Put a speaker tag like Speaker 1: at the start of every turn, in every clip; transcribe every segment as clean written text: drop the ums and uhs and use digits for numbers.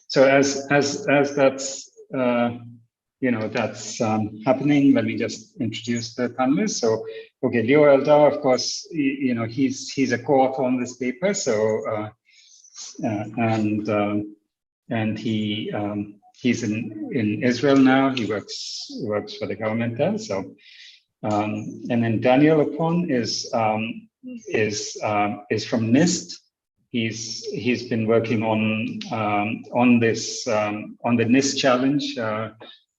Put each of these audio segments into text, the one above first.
Speaker 1: So as that's that's happening, let me just introduce the panelists. So, okay, Lior Eldar, of course, he's a co-author on this paper. So, and he's in Israel now. He works for the government there. So, and then Daniel Apon is from NIST. He's been working on this on the NIST challenge,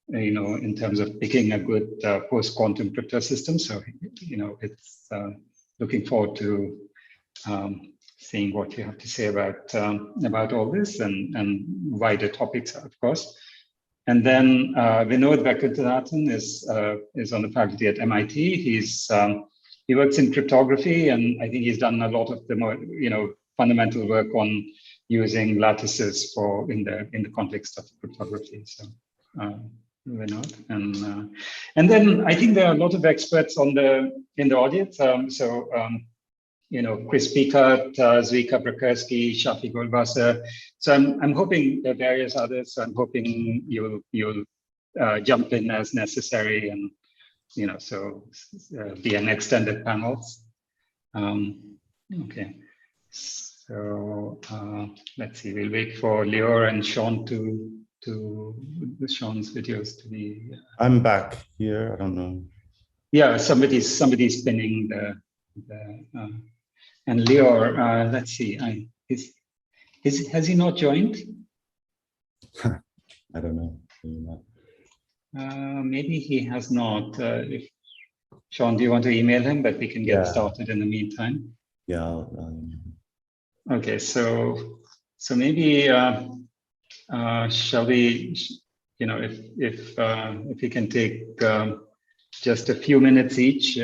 Speaker 1: in terms of picking a good post-quantum crypto system. So, it's looking forward to seeing what you have to say about all this and wider topics, of course. And then Vinod Vaikuntanathan is on the faculty at MIT. He works in cryptography, and I think he's done a lot of the more fundamental work on using lattices in the context of cryptography. So Vinod, and then I think there are a lot of experts in the audience. Chris Pickard, Zvika Brakersky, Shafi Golbasser. So I'm hoping there are various others. So I'm hoping you'll jump in as necessary, and be an extended panels. Okay. So let's see. We'll wait for Lior and Sean Sean's videos to be.
Speaker 2: I'm back here. I don't know.
Speaker 1: Yeah, somebody's spinning the and Lior. Let's see. Has he not joined?
Speaker 2: I don't know.
Speaker 1: Maybe he has not. Sean, do you want to email him? But we can get started in the meantime.
Speaker 2: Yeah.
Speaker 1: Okay, so maybe shall we? If we can take just a few minutes each.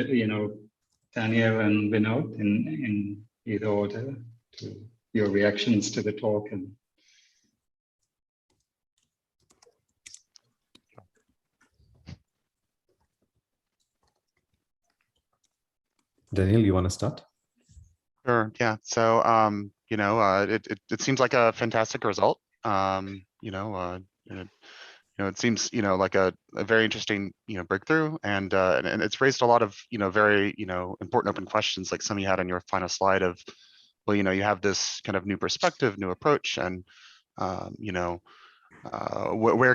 Speaker 1: Daniel and Vinod in either order to your reactions to the talk and.
Speaker 3: Daniel, you want to start?
Speaker 4: Sure. Yeah. So, it seems like a fantastic result. It seems, like a very interesting, breakthrough, and it's raised a lot of, very, important open questions, like some you had on your final slide of, well, you have this kind of new perspective, new approach, and, where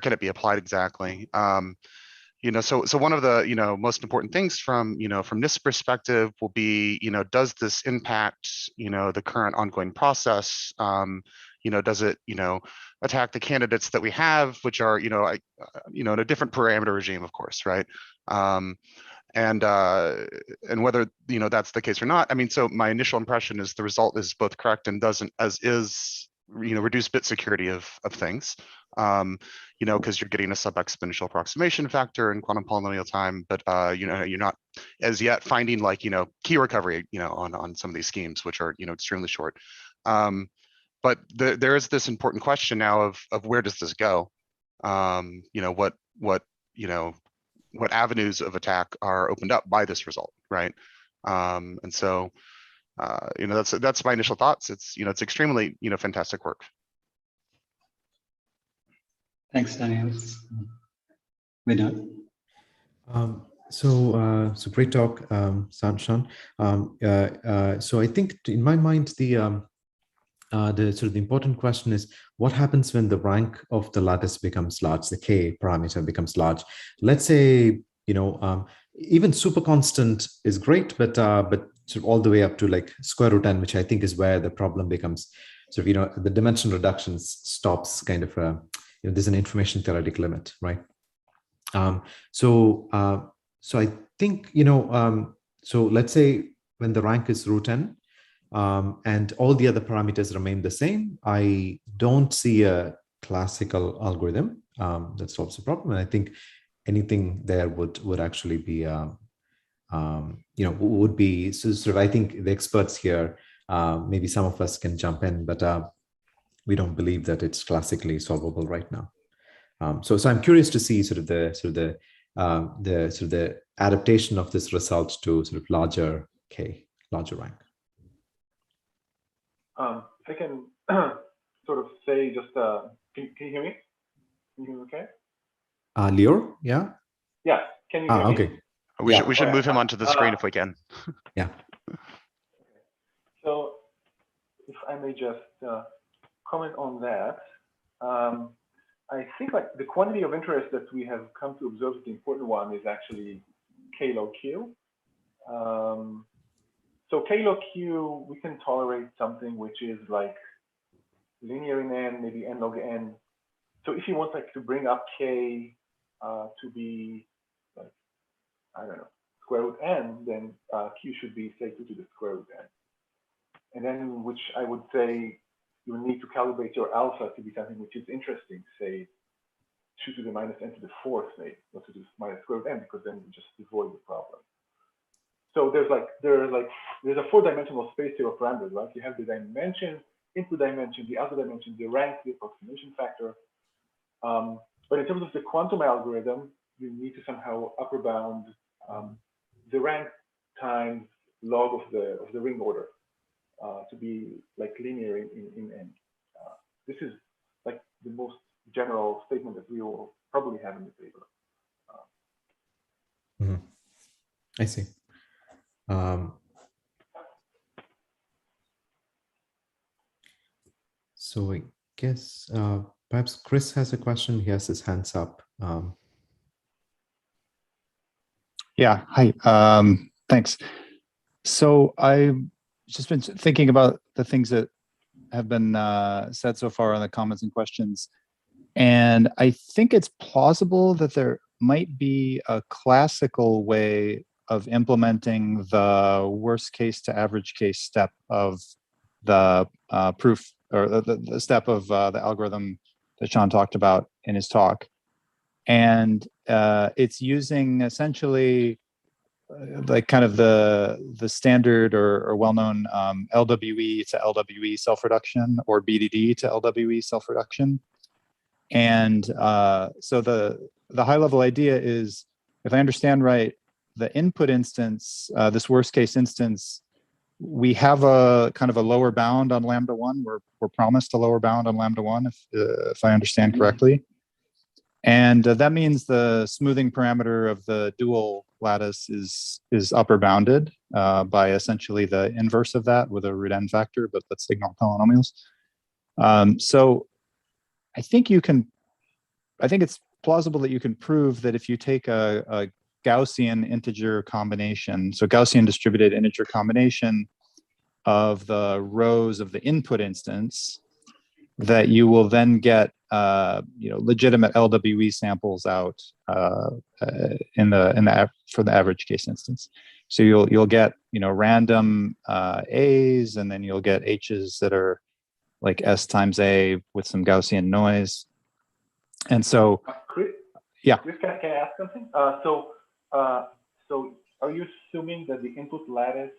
Speaker 4: can it be applied exactly? So one of the, most important things from this perspective will be, does this impact, the current ongoing process? Does it, attack the candidates that we have, which are, in a different parameter regime, of course, right? And whether, that's the case or not. I mean, so my initial impression is the result is both correct and doesn't, as is, reduced bit security of things. Because you're getting a sub-exponential approximation factor in quantum polynomial time, but you're not as yet finding key recovery, on some of these schemes, which are extremely short. But there is this important question now of where does this go? What avenues of attack are opened up by this result, right? And so that's my initial thoughts. It's extremely fantastic work.
Speaker 1: Thanks, Daniel. Vinod.
Speaker 3: So great talk, Sean. So I think in my mind, the sort of the important question is what happens when the rank of the lattice becomes large, the K parameter becomes large. Let's say, even super constant is great, but sort of all the way up to like square root n, which I think is where the problem becomes sort of, the dimension reductions stops kind of there's an information theoretic limit, right? So I think, so let's say when the rank is root n and all the other parameters remain the same, I don't see a classical algorithm that solves the problem. And I think anything there would actually be, would be sort of, I think the experts here, maybe some of us can jump in, but we don't believe that it's classically solvable right now. So I'm curious to see sort of the adaptation of this result to sort of larger K, larger rank.
Speaker 5: I can sort say just, can you hear me? Can you hear me okay?
Speaker 3: Lior, yeah?
Speaker 5: Yeah, can you hear me?
Speaker 3: Okay.
Speaker 4: We should move him onto the screen if we can.
Speaker 3: Yeah.
Speaker 5: So if I may just comment on that, I think like the quantity of interest that we have come to observe as the important one is actually K log Q. So K log Q, we can tolerate something which is like linear in n, maybe n log n. So if you want like to bring up K to be like, I don't know, square root n, then Q should be say 2 to the square root n. And then which I would say you need to calibrate your alpha to be something which is interesting, say 2 to the minus n to the fourth, say, not to the minus square root n, because then you just avoid the problem. So there's a 4-dimensional space here of parameters, right? You have the dimension, input dimension, the outer dimension, the rank, the approximation factor. But in terms of the quantum algorithm, you need to somehow upper bound the rank times log of the ring order to be like linear in n. This is like the most general statement that we will probably have in the paper.
Speaker 3: I see. So I guess perhaps Chris has a question. He has his hands up.
Speaker 6: Yeah, hi, thanks. So I've just been thinking about the things that have been said so far on the comments and questions. And I think it's plausible that there might be a classical way of implementing the worst case to average case step of the proof, or the step of the algorithm that Sean talked about in his talk. And it's using essentially like kind of the standard or well-known LWE to LWE self-reduction, or BDD to LWE self-reduction. And so the high-level idea is, if I understand right, the input instance, this worst-case instance, we have a kind of a lower bound on lambda 1. We're promised a lower bound on lambda 1, if I understand correctly. And that means the smoothing parameter of the dual lattice is upper bounded by essentially the inverse of that with a root n factor, but let's ignore polynomials. So I think it's plausible that you can prove that if you take a Gaussian integer combination, so Gaussian distributed integer combination of the rows of the input instance, that you will then get legitimate LWE samples out for the average case instance. So you'll get random A's, and then you'll get H's that are like S times A with some Gaussian noise. And so,
Speaker 5: Chris,
Speaker 6: yeah.
Speaker 5: Chris, can I ask something? So are you assuming that the input lattice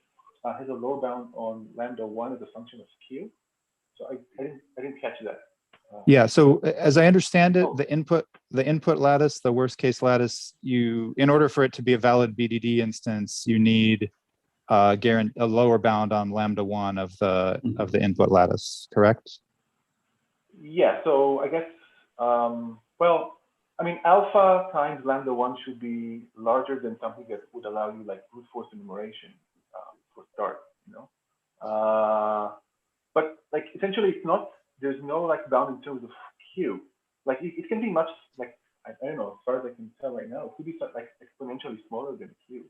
Speaker 5: has a lower bound on lambda 1 as a function of Q? So I didn't catch that.
Speaker 6: Yeah. So as I understand it, the input lattice, the worst case lattice, in order for it to be a valid BDD instance, you need a lower bound on lambda 1 of the input lattice. Correct? Yeah.
Speaker 5: So I guess I mean, alpha times lambda 1 should be larger than something that would allow you like brute force enumeration for start. But like essentially, there's no like bound in terms of Q. Like it can be much like I don't know, as far as I can tell right now, it could be like exponentially smaller than Q.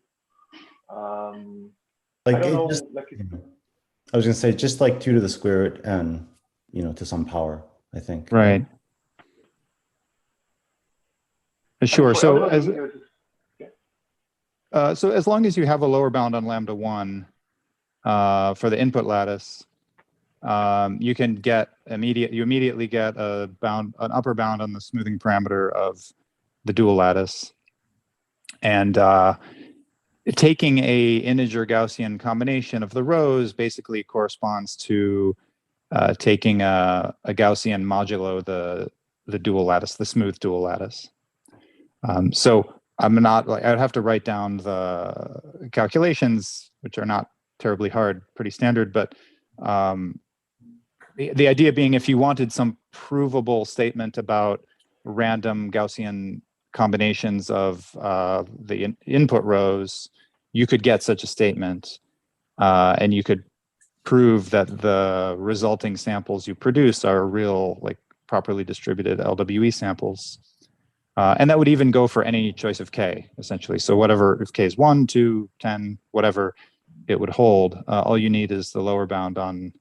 Speaker 2: Like
Speaker 5: I don't know,
Speaker 2: I was gonna say just like 2 to the square root n, to some power, I think.
Speaker 6: Right. Sure. So as long as you have a lower bound on lambda 1 for the input lattice, you can get immediately get an upper bound on the smoothing parameter of the dual lattice, and taking a integer Gaussian combination of the rows basically corresponds to taking a Gaussian modulo the dual lattice, the smooth dual lattice. So I'm not like, I'd have to write down the calculations, which are not terribly hard, pretty standard, but the idea being, if you wanted some provable statement about random Gaussian combinations of the input rows, you could get such a statement, and you could prove that the resulting samples you produce are real, like properly distributed LWE samples. And that would even go for any choice of K, essentially. So whatever, if K is 1, 2, 10, whatever it would hold, all you need is the lower bound on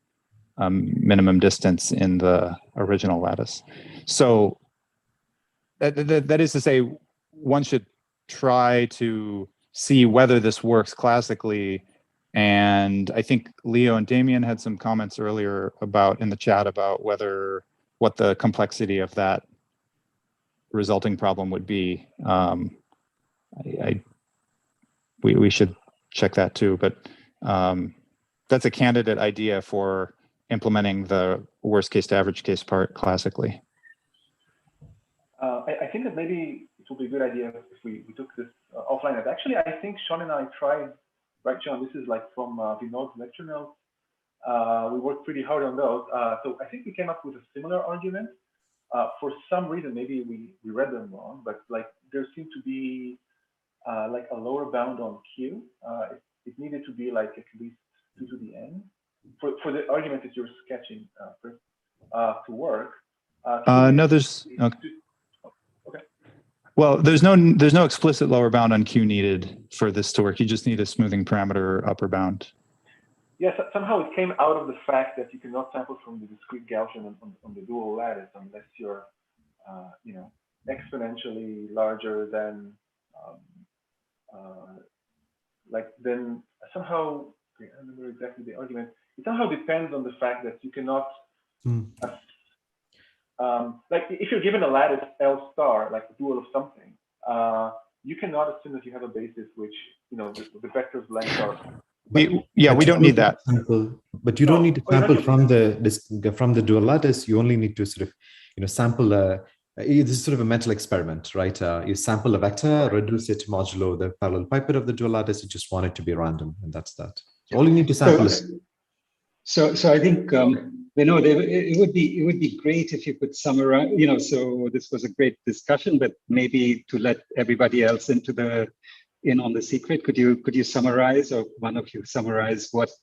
Speaker 6: minimum distance in the original lattice. So that is to say, one should try to see whether this works classically. And I think Leo and Damien had some comments earlier about in the chat about what the complexity of that resulting problem would be. We should check that too, but that's a candidate idea for implementing the worst case to average case part classically.
Speaker 5: I think that maybe it would be a good idea if we took this offline. And actually, I think Sean and I tried, right, Sean? This is like from Vinod's lecture notes. We worked pretty hard on those. So I think we came up with a similar argument. For some reason, maybe we read them wrong, but like there seemed to be like a lower bound on Q. It needed to be like at least 2 to the n for the argument that you're sketching to work.
Speaker 6: No, there's okay.
Speaker 5: Okay.
Speaker 6: Well, there's no explicit lower bound on Q needed for this to work. You just need a smoothing parameter upper bound.
Speaker 5: Yes, somehow it came out of the fact that you cannot sample from the discrete Gaussian on the dual lattice unless you're, you know, exponentially larger than, like then somehow, I don't remember exactly the argument. It somehow depends on the fact that you cannot, like if you're given a lattice L star, like a dual of something, you cannot assume that you have a basis which, you know, the vectors length are.
Speaker 6: We don't need that.
Speaker 3: But you don't need to sample from the dual lattice. You only need to sort of, you know, sample this is sort of a mental experiment, right? You sample a vector, reduce it modulo the parallel pipette of the dual lattice. You just want it to be random, and that's that. So all you need to sample is.
Speaker 1: So I think Vinod, it would be great if you could summarize. You know, so this was a great discussion, but maybe to let everybody else in on the secret, could you summarize, or one of you summarize what's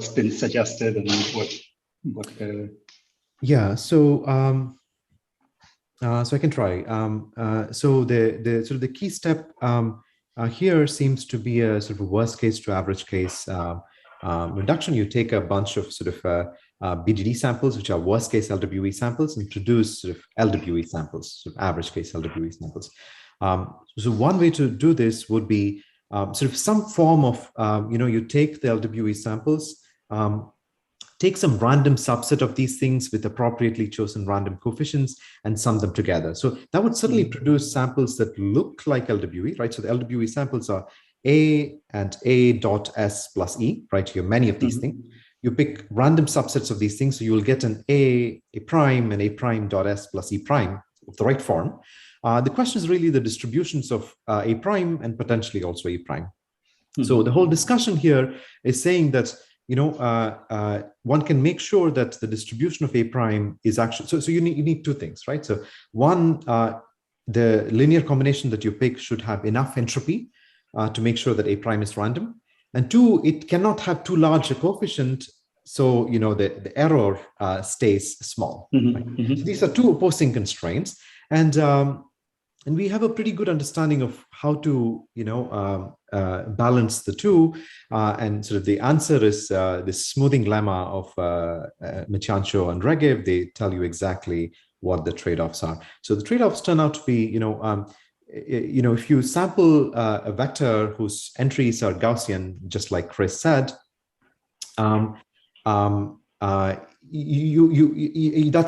Speaker 1: been suggested and what
Speaker 3: Yeah, so I can try. So the sort of the key step here seems to be a sort of worst case to average case reduction. You take a bunch of sort of BDD samples, which are worst case LWE samples, and produce sort of LWE samples, sort of average case LWE samples. So one way to do this would be sort of some form of, you know, you take the LWE samples, take some random subset of these things with appropriately chosen random coefficients and sum them together. So that would certainly produce samples that look like LWE, right? So the LWE samples are A and A dot S plus E, right? You have many of these things. You pick random subsets of these things, so you will get an A prime and A prime dot S plus E prime of the right form. The question is really the distributions of A prime and potentially also A prime. So the whole discussion here is saying that, you know, one can make sure that the distribution of A prime is actually, so you need two things, right? So one, the linear combination that you pick should have enough entropy to make sure that A prime is random. And two, it cannot have too large a coefficient, so, you know, the error stays small. Right? So these are two opposing constraints. And we have a pretty good understanding of how to, you know, balance the two. And sort of the answer is this smoothing lemma of Michancho and Regev. They tell you exactly what the trade-offs are. So the trade-offs turn out to be, you know, if you sample a vector whose entries are Gaussian, just like Chris said, that's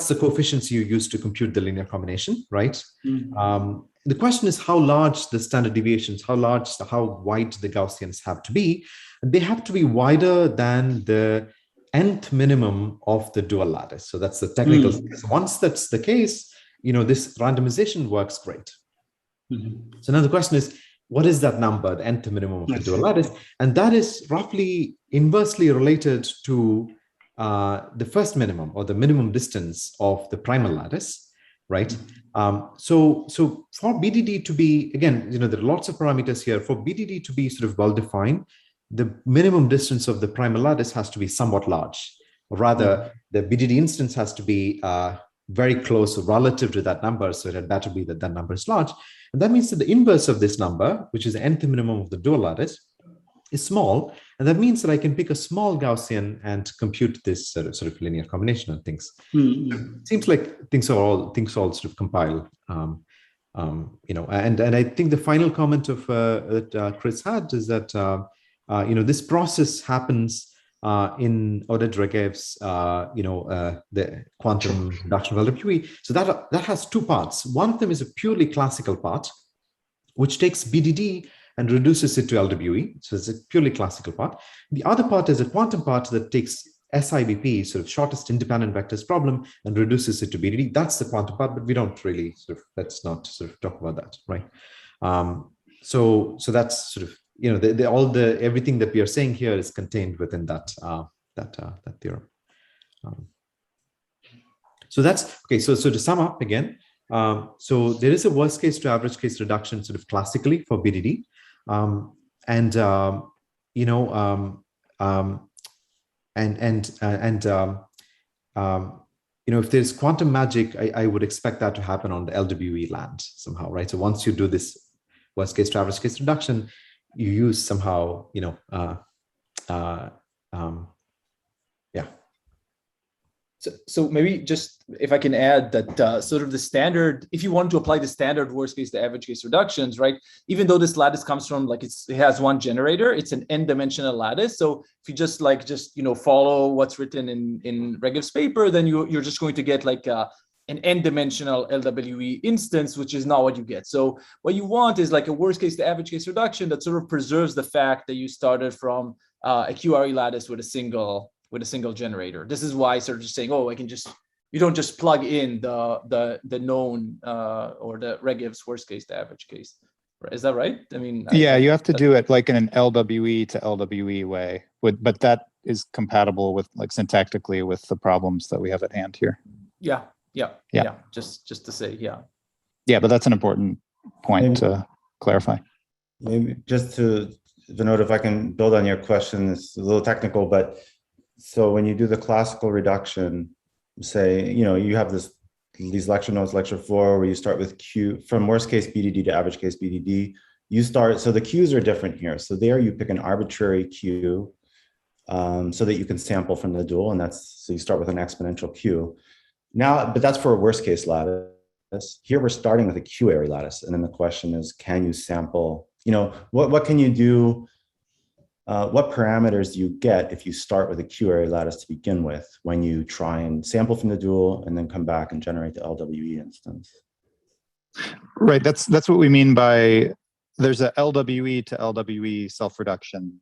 Speaker 3: the coefficients you use to compute the linear combination, right? The question is how large the standard deviations, how wide the Gaussians have to be. And they have to be wider than the nth minimum of the dual lattice. So that's the technical. So once that's the case, you know, this randomization works great. So now the question is, what is that number, the nth minimum of the dual lattice? And that is roughly inversely related to the first minimum or the minimum distance of the primal lattice, right? So for BDD to be, again, there are lots of parameters here. For BDD to be sort of well-defined, the minimum distance of the primal lattice has to be somewhat large, or rather, the BDD instance has to be very close relative to that number. So it had better be that that number is large. And that means that the inverse of this number, which is the nth minimum of the dual lattice, is small. And that means that I can pick a small Gaussian and compute this sort of linear combination of things. It seems like things all sort of compile, and I think the final comment of that Chris had is that, this process happens in Oded Regev's, the quantum reduction of LWE. So that has two parts. One of them is a purely classical part, which takes BDD and reduces it to LWE. So it's a purely classical part. The other part is a quantum part that takes SIVP, sort of shortest independent vectors problem, and reduces it to BDD. That's the quantum part, but we don't really let's not talk about that, right? So that's sort of, everything that we are saying here is contained within that theorem. So that's okay. So to sum up again, so there is a worst case to average case reduction sort of classically for BDD, if there's quantum magic, I would expect that to happen on the LWE land somehow, right? So once you do this worst case to average case reduction, you use somehow,
Speaker 7: So maybe just if I can add that sort of the standard, if you want to apply the standard worst case to average case reductions, right? Even though this lattice comes from it has one generator, it's an n-dimensional lattice. So if you just follow what's written in Regev's paper, then you're just going to get an n-dimensional LWE instance, which is not what you get. So what you want is a worst case to average case reduction that sort of preserves the fact that you started from a QRE lattice with a single generator. This is why sort of just saying, you don't just plug in the known or the Regev's worst case to average case. Is that right? I mean,
Speaker 6: you have to do it like in an LWE to LWE way, but that is compatible with syntactically with the problems that we have at hand here.
Speaker 7: Yeah. Just to say, yeah.
Speaker 6: Yeah, but that's an important point to clarify.
Speaker 2: Maybe just to, Vinod, if I can build on your question, it's a little technical, but so when you do the classical reduction, say, you have these lecture notes, lecture 4, where you start with Q from worst case BDD to average case BDD. So the Qs are different here. So there you pick an arbitrary Q so that you can sample from the dual, and so you start with an exponential Q. Now, but that's for a worst case lattice. Here we're starting with a Q-ary lattice, and then the question is, can you sample? What can you do? What parameters do you get if you start with a Q-ary lattice to begin with when you try and sample from the dual and then come back and generate the LWE instance?
Speaker 6: Right. That's what we mean by there's a LWE to LWE self-reduction.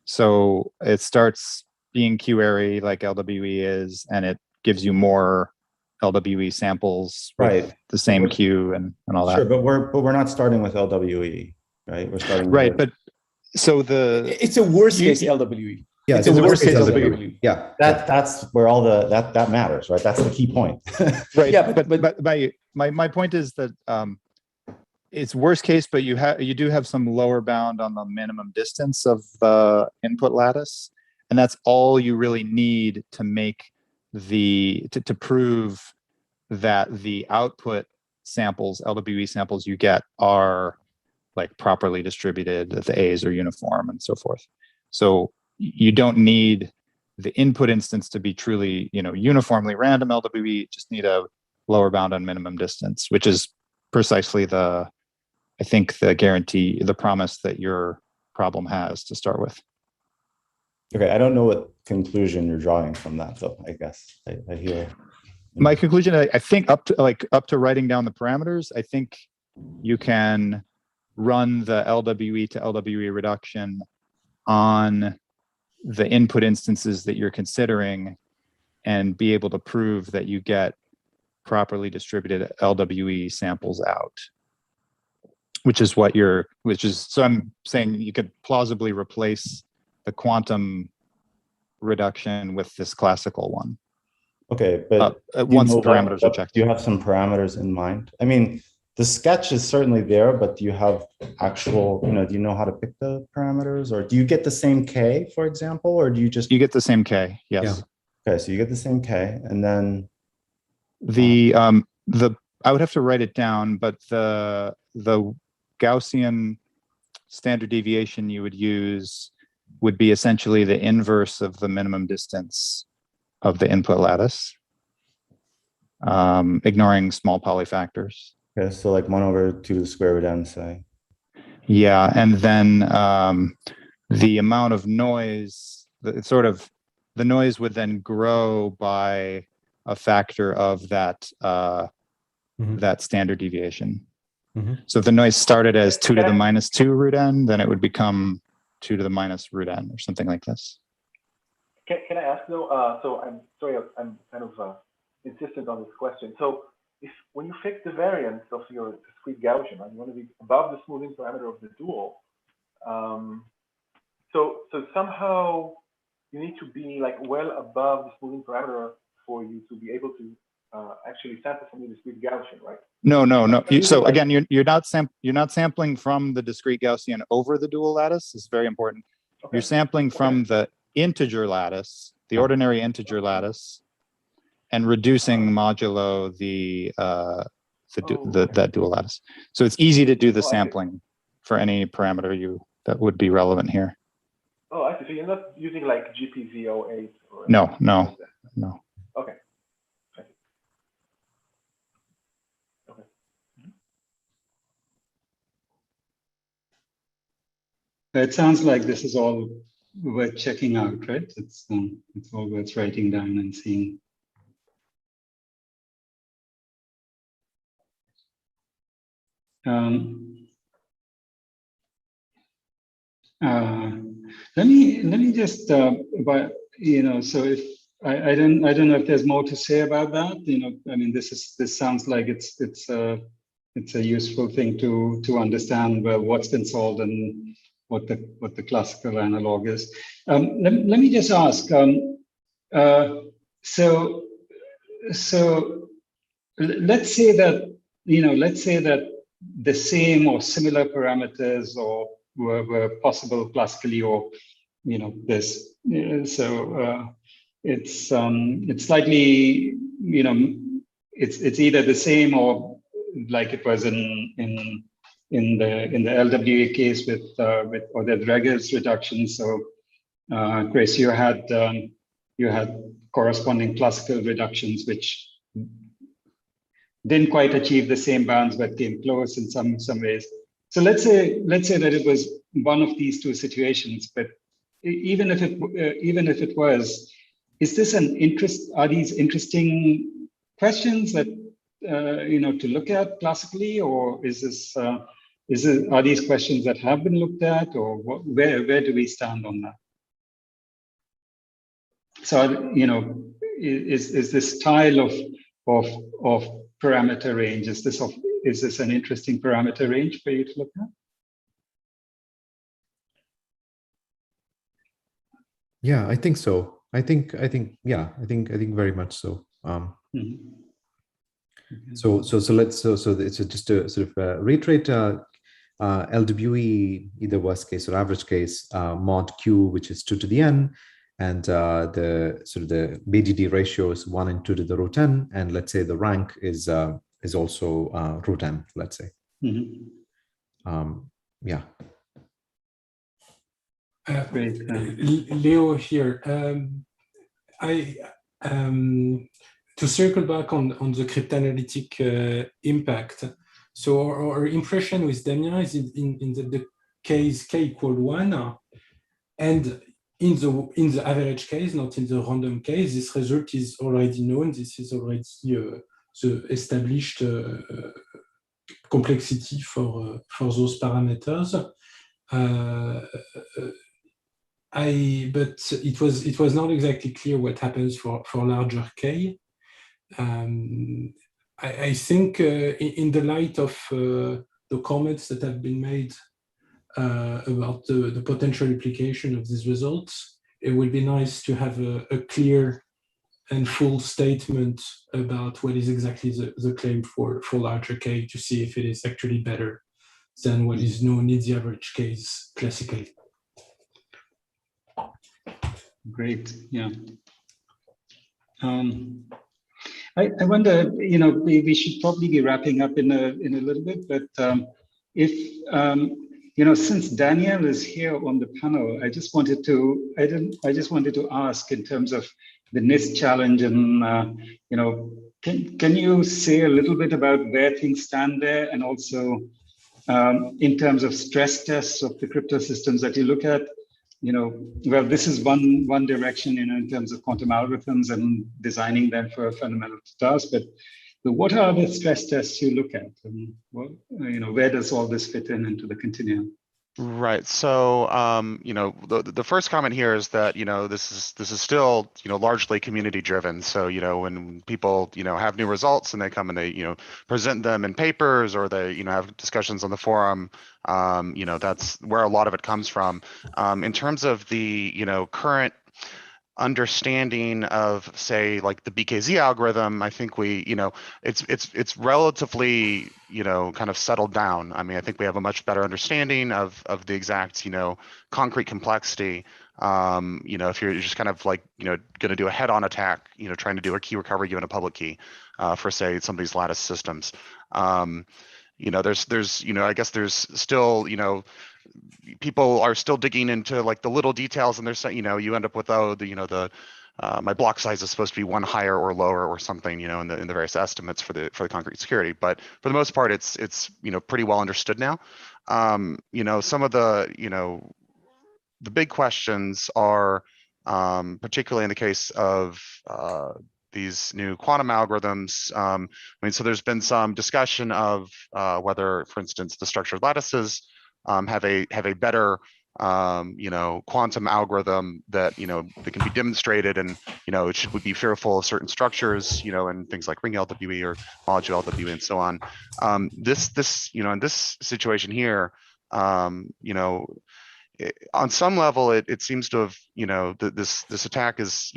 Speaker 6: So it starts being Q-ary like LWE is, and it gives you more LWE samples with the same Q and all that.
Speaker 2: Sure, but we're not starting with LWE, right? We're starting
Speaker 6: but so
Speaker 7: it's a worst case LWE.
Speaker 2: Yeah,
Speaker 7: it's a worst case LWE.
Speaker 2: Yeah, that's where all that matters, right? That's the key point.
Speaker 6: Right. Yeah, but my point is that it's worst case, but you do have some lower bound on the minimum distance of the input lattice, and that's all you really need to make to prove that the output samples, LWE samples you get, are properly distributed, that the A's are uniform and so forth. So you don't need the input instance to be truly, uniformly random LWE. You just need a lower bound on minimum distance, which is precisely the guarantee, the promise that your problem has to start with.
Speaker 2: Okay, I don't know what conclusion you're drawing from that, though. I guess I hear.
Speaker 6: My conclusion, I think, up to writing down the parameters, I think you can run the LWE to LWE reduction on the input instances that you're considering and be able to prove that you get properly distributed LWE samples out, so I'm saying you could plausibly replace the quantum reduction with this classical one.
Speaker 2: Okay, but
Speaker 6: Once the parameters are checked.
Speaker 2: Do you have some parameters in mind? I mean, the sketch is certainly there, but do you have actual, do you know how to pick the parameters, or do you get the same K, for example, or do you just?
Speaker 6: You get the same K, yes.
Speaker 2: Yeah. Okay, so you get the same K, and then
Speaker 6: I would have to write it down, but the Gaussian standard deviation you would use would be essentially the inverse of the minimum distance of the input lattice, ignoring small Pauli factors.
Speaker 2: Okay, so like 1/2 to the square root n, say.
Speaker 6: Yeah, and then the amount of noise, the noise would then grow by a factor of that that standard deviation. So if the noise started as 2 to the -2 root n, then it would become 2 to the minus root n or something like this.
Speaker 5: Can I ask though? So I'm sorry, I'm kind of insistent on this question. So if when you fix the variance of your discrete Gaussian, and you want to be above the smoothing parameter of the dual, so somehow you need to be like well above the smoothing parameter for you to be able to actually sample from the discrete Gaussian, right?
Speaker 6: No. So again, you're not sampling from the discrete Gaussian over the dual lattice. This is very important. Okay. You're sampling from the integer lattice, the ordinary integer lattice, and reducing modulo that dual lattice. So it's easy to do the sampling for any parameter that would be relevant here.
Speaker 5: Oh, I see. So you're not using like GPZ08 or
Speaker 6: no.
Speaker 5: Okay.
Speaker 1: It sounds like this is all worth checking out, right? It's all worth writing down and seeing. Let me just, so if I don't know if there's more to say about that. I mean, this sounds like it's a useful thing to understand what's been solved and what the classical analog is. Let me just ask. So let's say that the same or similar parameters were possible classically, or this. It's slightly it's either the same or like it was in the LWA case with or the Dreger's reduction. So Chris, you had corresponding classical reductions which didn't quite achieve the same bounds but came close in some ways. So let's say that it was one of these two situations, but even if it was, is this are these interesting questions that to look at classically, or are these questions that have been looked at, or where do we stand on that? So is this style of parameter range, is this an interesting parameter range for you to look at?
Speaker 3: Yeah, I think so. I think very much so. So it's just to sort of reiterate, LWE, either worst case or average case, mod Q, which is 2 to the n, and the BDD ratio is 1 and 2 to the root n, and let's say the rank is also root n, let's say. Yeah.
Speaker 8: Leo here. To circle back on the cryptanalytic impact. So our impression with Damien is in the case k equal 1, and in the average case, not in the random case, this result is already known. This is already the established complexity for those parameters. But it was not exactly clear what happens for larger k. I think in the light of the comments that have been made about the potential implication of these results, it would be nice to have a clear and full statement about what is exactly the claim for larger K, to see if it is actually better than what is known in the average case classically.
Speaker 1: Great, yeah. I wonder, we should probably be wrapping up in a little bit, but if since Daniel is here on the panel, I just wanted to ask in terms of the NIST challenge, and can you say a little bit about where things stand there, and also in terms of stress tests of the crypto systems that you look at? Well, this is one direction, in terms of quantum algorithms and designing them for fundamental tasks. But what are the stress tests you look at, and where does all this fit into the continuum?
Speaker 4: Right. So, the first comment here is that, this is still, largely community driven. So, when people, have new results and they come and they, present them in papers, or they, have discussions on the forum, that's where a lot of it comes from. In terms of the, current understanding of, say, like the BKZ algorithm, I think we, it's relatively, kind of settled down. I mean, I think we have a much better understanding of the exact, concrete complexity. If you're just kind of like, going to do a head-on attack, trying to do a key recovery given a public key, for, say, some of these lattice systems. There's I guess there's still, people are still digging into like the little details, and they're saying, you end up with, my block size is supposed to be one higher or lower or something, in the various estimates for the concrete security. But for the most part, it's pretty well understood now. Some of the the big questions are, particularly in the case of these new quantum algorithms. So there's been some discussion of whether, for instance, the structured lattices have a better quantum algorithm that that can be demonstrated, and should we be fearful of certain structures, and things like ring LWE or module LWE and so on. This in this situation here, on some level, it seems to have, this attack is,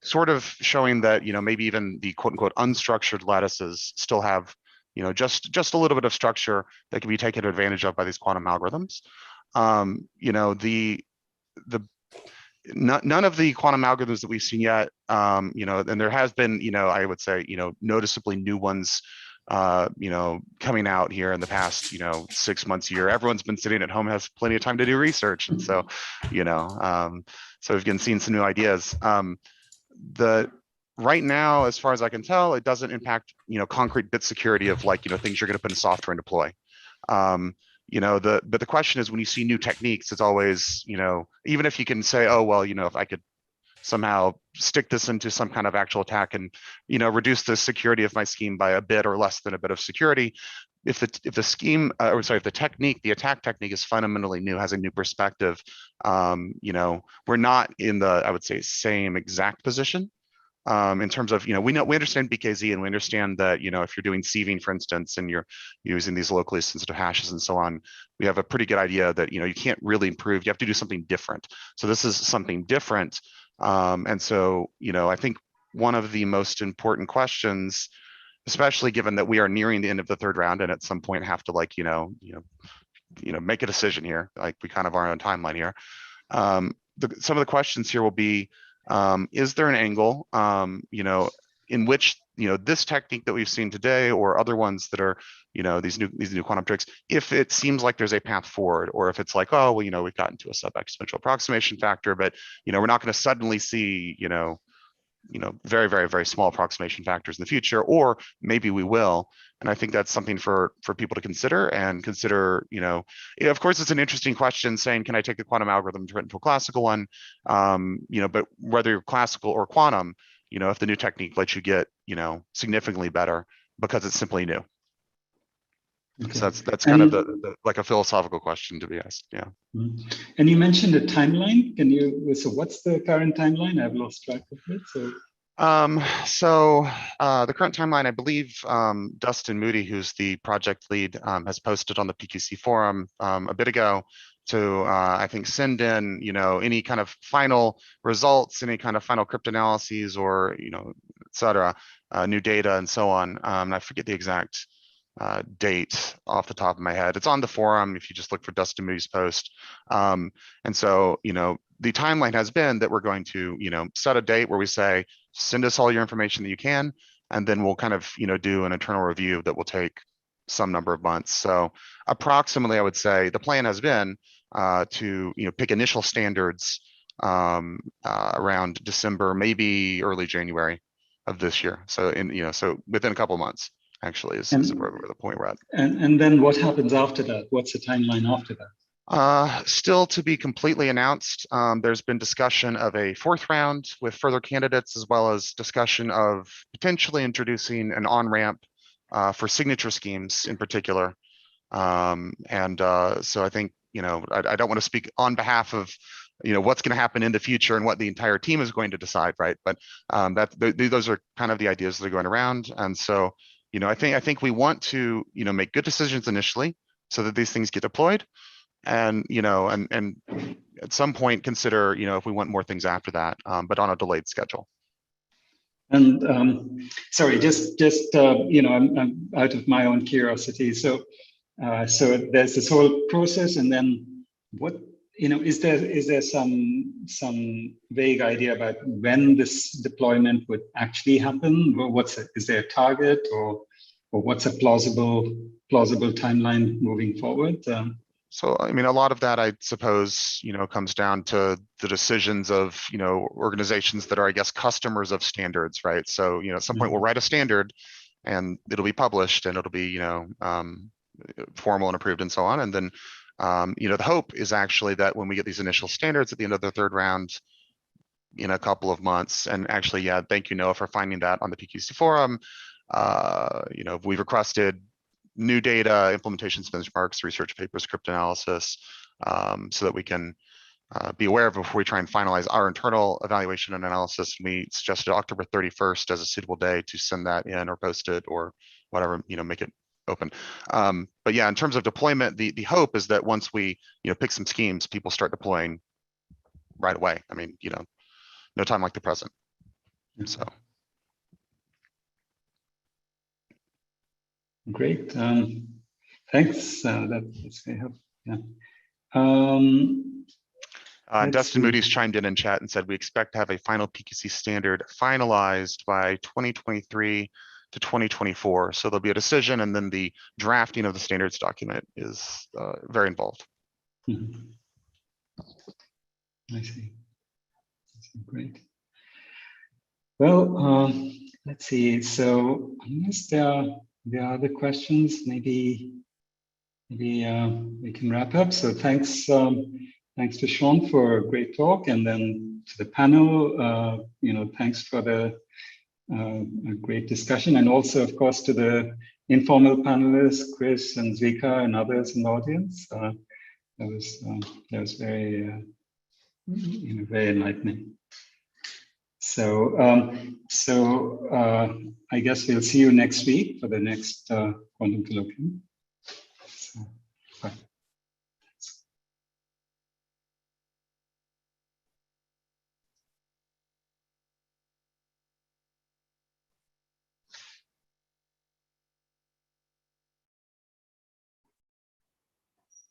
Speaker 4: sort of showing that, maybe even the quote unquote unstructured lattices still have, just a little bit of structure that can be taken advantage of by these quantum algorithms. None of the quantum algorithms that we've seen yet, and there has been, I would say, noticeably new ones, coming out here in the past, 6 months, year. Everyone's been sitting at home, has plenty of time to do research, and so, so we've been seeing some new ideas. Right now, as far as I can tell, it doesn't impact, concrete bit security of like, things you're going to put in software and deploy. But the question is, when you see new techniques, it's always, even if you can say, oh, well, if I could somehow stick this into some kind of actual attack and, reduce the security of my scheme by a bit or less than a bit of security, if the scheme, if the technique, the attack technique is fundamentally new, has a new perspective, we're not in the, I would say, same exact position. In terms of, we understand BKZ, and we understand that, if you're doing sieving, for instance, and you're using these locally sensitive hashes and so on, we have a pretty good idea that, you can't really improve. You have to do something different. So this is something different. And so, I think one of the most important questions, especially given that we are nearing the end of the third round and at some point have to like, make a decision here, like we kind of are on timeline here. Some of the questions here will be, is there an angle, in which, this technique that we've seen today or other ones that are, these new quantum tricks, if it seems like there's a path forward, or if it's like, oh, well, we've gotten to a sub-exponential approximation factor, but, we're not going to suddenly see, very, very, very small approximation factors in the future, or maybe we will. And I think that's something for people to consider, of course, it's an interesting question saying, can I take the quantum algorithm to turn it into a classical one? But whether you're classical or quantum, if the new technique lets you get, significantly better because it's simply new. Okay. So that's kind of the like a philosophical question to be asked. Yeah.
Speaker 1: And you mentioned a timeline. So what's the current timeline? I've lost track of it.
Speaker 4: The current timeline, I believe, Dustin Moody, who's the project lead, has posted on the PQC forum a bit ago. to I think send in, any kind of final results, any kind of final cryptanalyses, or et cetera, new data and so on. And I forget the exact date off the top of my head. It's on the forum if you just look for Dustin Moody's post. And so, the timeline has been that we're going to, set a date where we say, send us all your information that you can, and then we'll kind of, do an internal review that will take some number of months. So approximately, I would say the plan has been to, pick initial standards around December, maybe early January of this year. So so within a couple of months, actually, is where the point we're at.
Speaker 1: And then what happens after that? What's the timeline after that?
Speaker 4: Still to be completely announced. There's been discussion of a fourth round with further candidates, as well as discussion of potentially introducing an on-ramp for signature schemes in particular. So I think, I don't want to speak on behalf of, what's going to happen in the future and what the entire team is going to decide, right? But those are kind of the ideas that are going around. And so, I think we want to, make good decisions initially so that these things get deployed. And and at some point consider if we want more things after that, but on a delayed schedule.
Speaker 1: And sorry, just I'm out of my own curiosity. So there's this whole process, and then what is there some vague idea about when this deployment would actually happen? Is there a target, or what's a plausible timeline moving forward?
Speaker 4: So, I mean, a lot of that, I suppose, comes down to the decisions of, organizations that are, I guess, customers of standards, right? So, at some point we'll write a standard and it'll be published and it'll be, formal and approved and so on. And then, the hope is actually that when we get these initial standards at the end of the third round in a couple of months, and actually, yeah, thank you, Noah, for finding that on the PQC forum. We've requested new data, implementations, benchmarks, research papers, cryptanalysis, so that we can be aware of before we try and finalize our internal evaluation and analysis. We suggested October 31st as a suitable day to send that in or post it or whatever, make it open. But yeah, in terms of deployment, the hope is that once we, pick some schemes, people start deploying right away. I mean, no time like the present. So.
Speaker 1: Great, thanks. That's very helpful. Yeah.
Speaker 4: Dustin Moody's chimed in chat and said we expect to have a final PQC standard finalized by 2023 to 2024. So there'll be a decision, and then the drafting of the standards document is very involved.
Speaker 1: Mm-hmm. I see. Great. Well, let's see. So unless there are other questions, maybe we can wrap up. So thanks to Sean for a great talk, and then to the panel, thanks for the a great discussion, and also, of course, to the informal panelists, Chris and Zvika and others in the audience. That was very very enlightening. So I guess we'll see you next week for the next Quantum Colloquium.